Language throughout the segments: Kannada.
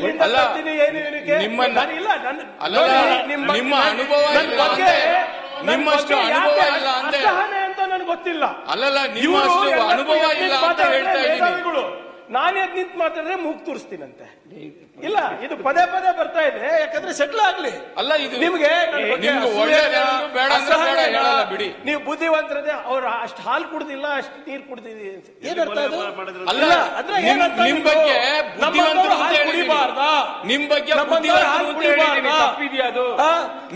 ಎಲ್ಲಿಂದ ಬರ್ತೀನಿ ಏನು ಏನಕ್ಕೆ ನಿಮ್ಮ ಅನುಭವ ನಿಮ್ಮಷ್ಟು ಅನುಭವ ಇಲ್ಲ ಅಂದ್ರೆ ಅಂತ ನನಗೆ ಗೊತ್ತಿಲ್ಲ. ಅಲ್ಲಲ್ಲ ನಿಮ್ಮಷ್ಟು ಅನುಭವ ಇಲ್ಲ ಅಂತ ಹೇಳ್ತಾ ಇದ್ದೀನಿ. ನಾನು ಎದ್ ನಿಂತು ಮಾತಾಡಿದ್ರೆ ಮೂಗ್ ತೋರಿಸ್ತೀನಂತೆ. ಇಲ್ಲ, ಇದು ಪದೇ ಪದೇ ಬರ್ತಾ ಇದೆ. ಯಾಕಂದ್ರೆ ಸೆಟ್ಲ್ ಆಗ್ಲಿ. ಅಲ್ಲ, ಇದು ನಿಮ್ಗೆ ಬಿಡಿ. ನೀವು ಬುದ್ಧಿವಂತರದೆ ಅವ್ರು ಅಷ್ಟು ಹಾಲು ಕುಡ್ದಿಲ್ಲ, ಅಷ್ಟು ನೀರು ಕುಡ್ದಿದೆ ಏನರ್ಥ ಅದು? ಅಲ್ಲ, ಅಂದ್ರೆ ನಿಮ್ ಬಗ್ಗೆ ಕುಡಿಬಾರ್ದ, ನಿಮ್ ಬಗ್ಗೆ ತಪ್ಪಿದ್ಯಾ? ಅದು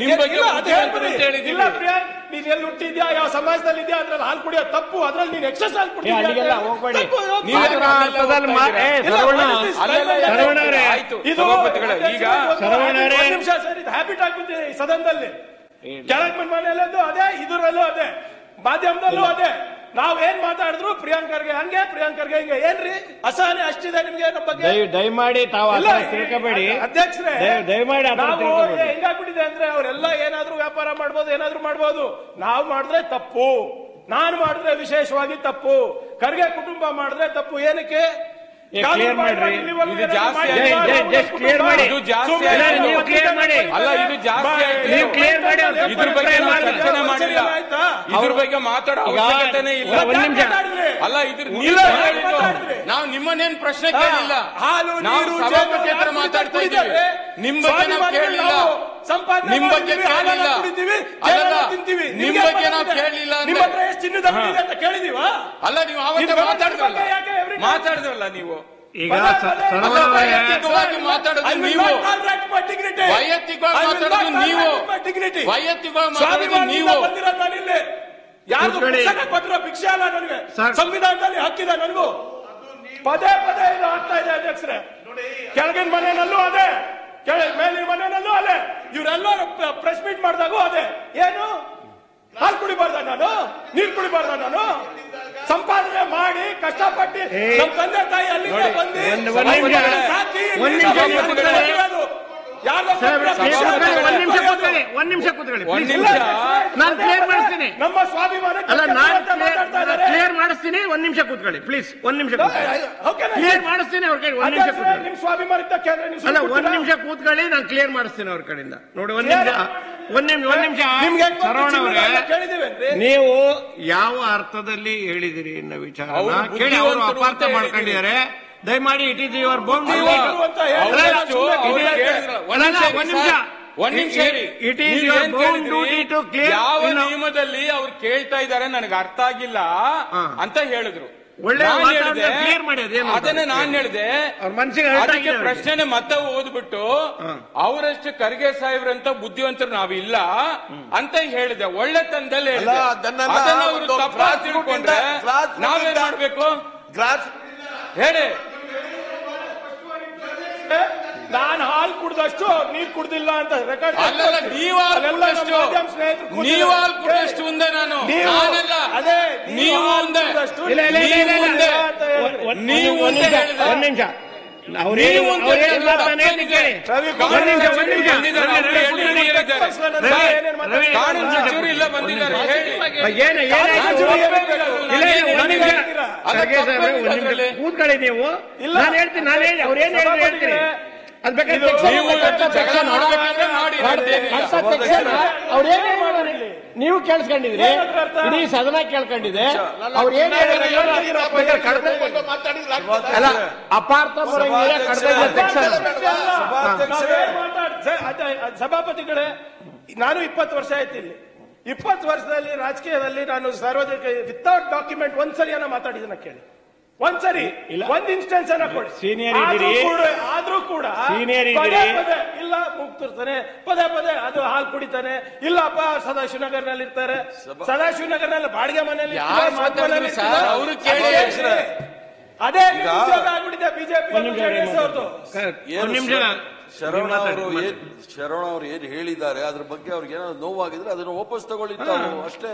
ನಿಮ್ ಬಗ್ಗೆ ಇಲ್ಲ ಪ್ರಿಯಾಂಕ್, ನೀನ್ ಎಲ್ಲಿ ಹುಟ್ಟಿದ್ಯಾ, ಯಾವ ಸಮಾಜದಲ್ಲಿ ಇದೆಯಾ, ಅದ್ರಲ್ಲಿ ಹಾಲು ಕುಡಿಯೋ ತಪ್ಪು. ಅದ್ರಲ್ಲಿ ನೀನ್ ಎಕ್ಸಸ್ ಹಾಲು ಕುಡಿದ್ಯಾ. ಈಗ ನಿಮಿಷ ಸರ್, ಇದು ಹ್ಯಾಬಿಟ್ ಆಗ್ಬಿಟ್ಟಿದೆ ಈ ಸದನದಲ್ಲಿ. ಕೆಳಗ್ ಮನೆಯಲ್ಲೂ ಅದೇ, ಇದರಲ್ಲೂ ಅದೇ, ಮಾಧ್ಯಮದಲ್ಲೂ ಅದೇ. ನಾವ್ ಏನ್ ಮಾತಾಡಿದ್ರು ಪ್ರಿಯಾಂಕರ್ಗೆ ಹಂಗೆ, ಪ್ರಿಯಾಂಕರ್ಗೆ ಹಿಂಗೆ. ಏನ್ರಿ ಅಸಹನೆ ಅಷ್ಟಿದೆ ನಿಮ್ಗೆ ನಮ್ಮ ಬಗ್ಗೆ? ದಯಮಾಡಿ ತಾವು ತಿಳ್ಕೋಬೇಡಿ ಅಧ್ಯಕ್ಷರೇ. ದಯಮಾಡಿ ನಾವು ಹೆಂಗಾಗ್ಬಿಟ್ಟಿದೆ ಅಂದ್ರೆ ಅವರೆಲ್ಲ ಏನಾದ್ರೂ ವ್ಯಾಪಾರ ಮಾಡ್ಬೋದು, ಏನಾದ್ರೂ ಮಾಡ್ಬೋದು. ನಾವು ಮಾಡಿದ್ರೆ ತಪ್ಪು, ನಾನು ಮಾಡಿದ್ರೆ ವಿಶೇಷವಾಗಿ ತಪ್ಪು, ಖರ್ಗೆ ಕುಟುಂಬ ಮಾಡಿದ್ರೆ ತಪ್ಪು. ಏನಕ್ಕೆ? ಕ್ಲಿಯರ್ ಮಾಡ್ರಿ, ಇದು ಜಾಸ್ತಿ ಇದ್ರ ಬಗ್ಗೆ ಚರ್ಚನೆ ಮಾಡಿಲ್ಲ, ಇದ್ರ ಬಗ್ಗೆ ಮಾತಾಡೋ ಅವಶ್ಯಕತೆನೇ ಇಲ್ಲ. ಅಲ್ಲ, ಇದ್ರ ನಾವು ನಿಮ್ಮನ್ನೇನು ಪ್ರಶ್ನೆ ಕೇಳಿಲ್ಲ, ನಾವು ಸಭಾಪತಿ ಹತ್ರ ಮಾತಾಡ್ತಾ ಇದ್ದೀವಿ. ನಿಮ್ ಬಗ್ಗೆ ನಾವು ಕೇಳಲಿಲ್ಲ, ನಿಮ್ ಬಗ್ಗೆ ಕೇಳಿಲ್ಲ. ಅಲ್ಲ, ನಿಮ್ ಬಗ್ಗೆ ನಾವು ಕೇಳಲಿಲ್ಲ ಅಂತ ಕೇಳಿದೀವ. ಅಲ್ಲ, ನೀವು ಮಾತಾಡಿದ್ರಲ್ಲ ನೀವು. ಈಗ ವೈಯಕ್ತಿಕವಾಗಿ ಮಾತಾಡೋದು ನೀವು, ವೈಯಕ್ತಿಕವಾಗಿ ಮಾತಾಡೋದು ನೀವು, ವೈಯಕ್ತಿಕವಾಗಿ ಮಾತಾಡೋದು ನೀವು. ಯಾರು ಪತ್ರ ಭಿಕ್ಷೆ ಅಲ್ಲ ನನಗೆ, ಸಂವಿಧಾನದಲ್ಲಿ ಹಕ್ಕಿದೆ ನನಗೂ. ಪದೇ ಪದೇ ಇದು ಆಗ್ತಾ ಇದೆ ಅಧ್ಯಕ್ಷರೇ. ಕೆಳಗಿನ ಮನೆಯಲ್ಲೂ ಅದೇ, ಮೇಲಿನ ಮನೆಯಲ್ಲೂ ಅದೇ, ಇವರೆಲ್ಲರೂ ಪ್ರೆಸ್ ಮೀಟ್ ಮಾಡಿದಾಗೂ ಅದೇ. ಏನು ಹಾಲು ಕುಡಿಬಾರ್ದ ನಾನು, ನೀರು ಕುಡಿಬಾರ್ದ ನಾನು? ಸಂಪಾದನೆ ಮಾಡಿ ಕಷ್ಟಪಟ್ಟು ನಮ್ಮ ತಂದೆ ತಾಯಿ ಅಲ್ಲಿಂದ ಬಂದು ಸಾಕಿ ಒಂದ್ ನಿಮಿಷ ಕೂತ್ಕೊಳ್ಳಿ. ನಾನು ಕ್ಲಿಯರ್ ಮಾಡಿಸ್ತೀನಿ, ನಮ್ಮ ಸ್ವಾಭಿಮಾನ ಕ್ಲಿಯರ್ ಮಾಡಿಸ್ತೀನಿ. ಒಂದ್ ನಿಮಿಷ ಕೂತ್ಕೊಳ್ಳಿ ಪ್ಲೀಸ್, ಒಂದ್ ನಿಮಿಷ ಕ್ಲಿಯರ್ ಮಾಡಿಸ್ತೀನಿ ಅವ್ರ ಕಡೆ. ಒಂದ್ ನಿಮಿಷ ನಿಮ್ ಸ್ವಾಭಿಮಾನಕ್ಕೆ ಅಲ್ಲ, ಒಂದ್ ನಿಮಿಷ ಕೂತ್ಕೊಳ್ಳಿ, ನಾನು ಕ್ಲಿಯರ್ ಮಾಡಿಸ್ತೀನಿ ಅವ್ರ ಕಡೆಯಿಂದ. ನೋಡಿ, ಒಂದ್ ನಿಮಿಷ ಶರವಣ ಅವರೇ, ನೀವು ಯಾವ ಅರ್ಥದಲ್ಲಿ ಹೇಳಿದಿರಿ ಅನ್ನೋ ವಿಚಾರನ ಕೇಳಿ ಅವರು ಅಪಾರ್ಥ ಮಾಡ್ಕೊಂಡಿದ್ದಾರೆ. ದಯಮಾಡಿ it is your bound duty to clear. ಯಾವ ನಿಯಮದಲ್ಲಿ ಅವ್ರು ಕೇಳ್ತಾ ಇದ್ದಾರೆ ನನಗೆ ಅರ್ಥ ಆಗಿಲ್ಲ ಅಂತ ಹೇಳಿದ್ರು. ಒಳ್ಳೆ ಕ್ಲಿಯರ್ ಮಾಡಿ, ಅದನ್ನೇ ನಾನ್ ಹೇಳಿದೆ. ಅದಕ್ಕೆ ಪ್ರಶ್ನೆ ಮತ್ತೆ ಓದ್ಬಿಟ್ಟು ಅವರಷ್ಟು ಖರ್ಗೆ ಸಾಹೇಬ್ರಂತ ಬುದ್ಧಿವಂತರು ನಾವಿಲ್ಲ ಅಂತ ಹೇಳಿದೆ. ಒಳ್ಳೆ ತಂದಲ್ಲಿ ಹೇಳಿದೆ. ಅದನ್ನ ಅವರು ತಪ್ಪಾಗಿ ತಿಳ್ಕೊಂಡ್ರೆ ನಾವೇನ್ ಮಾಡ್ಬೇಕು ಹೇಳಿ? ನಾನು ಹಾಲು ಕುಡ್ದಷ್ಟು ನೀರು ಕುಡ್ದಿಲ್ಲ ಅಂತ ರೆಕಾರ್ಡ್. ಅಲ್ಲಲ್ಲ, ನೀವು ಹಾಲು ಕುಡ್ದಷ್ಟು ಮುಂದೆ ನಾನು ನಾನಲ್ಲ, ಅದೇ ನೀವು ಮುಂದೆ ನೀವು ಒಂದ್ ನಿಮಿಷ ಕಾನೂನು ಸಚಿವರು ಇಲ್ಲ ಬಂದಿದ್ದಾರೆ. ಕೂತ್ಕೊಳ್ಳಿ ನೀವು. ನಾನು ಹೇಳ್ತೀನಿ, ನಾನು ಹೇಳಿ ಅವ್ರೇನ್ ಹೇಳ್ತೀನಿ ಅದ್ ಬೇಕಾದ್ರೆ ಅವ್ರೇನೇ ಮಾಡೋಣ. ನೀವು ಕೇಳಿಸ್ಕೊಂಡಿದ್ರಿ, ಇಡೀ ಸದನ ಕೇಳ್ಕೊಂಡಿದೆ. ಅವ್ರು ಏನ್ ಅಲ್ಲ, ಅಪಾರ್ಥ ಸಭಾಪತಿಗಳೇ, ನಾನು 20 ವರ್ಷ ಆಯ್ತು ಇಲ್ಲಿ. 20 ವರ್ಷದಲ್ಲಿ ರಾಜಕೀಯದಲ್ಲಿ ನಾನು ಸಾರ್ವಜನಿಕ ವಿತೌಟ್ ಡಾಕ್ಯುಮೆಂಟ್ ಒಂದ್ಸರಿಯನ್ನ ಮಾತಾಡಿದನ್ನ ಕೇಳಿ, ಒಂದ್ಸರಿ ಒಂದ್ ಇನ್ಸ್ಟೆನ್ಸ್ ಅನ್ನ ಕೊಡಿ. ಸೀನಿಯರ್ ಆದ್ರೂ ಕೂಡ ಇಲ್ಲ ಮುಗ್ತಿರ್ತಾನೆ, ಪದೇ ಪದೇ ಅದು ಹಾಲು ಕುಡಿತಾನೆ. ಇಲ್ಲಪ್ಪ ಸದಾಶಿವನಗರ್ನಲ್ಲಿ ಇರ್ತಾರೆ, ಸದಾಶಿವನಗರ್ನಲ್ಲಿ ಬಾಡಿಗೆ ಮನೆಯಲ್ಲಿ ಅದೇ ಉದ್ಯೋಗ ಆಗ್ಬಿಟ್ಟಿದೆ ಬಿಜೆಪಿ ಅವ್ರದ್ದು. ಶರವಣ ಅವರು ಏನ್ ಹೇಳಿದ್ದಾರೆ ಅದ್ರ ಬಗ್ಗೆ ಅವ್ರಿಗೆ ಏನಾದ್ರು ನೋವಾಗಿದ್ರೆ ಅದನ್ನು ವಾಪಸ್ ತಗೊಳ್ಳಿ ಅಷ್ಟೇ.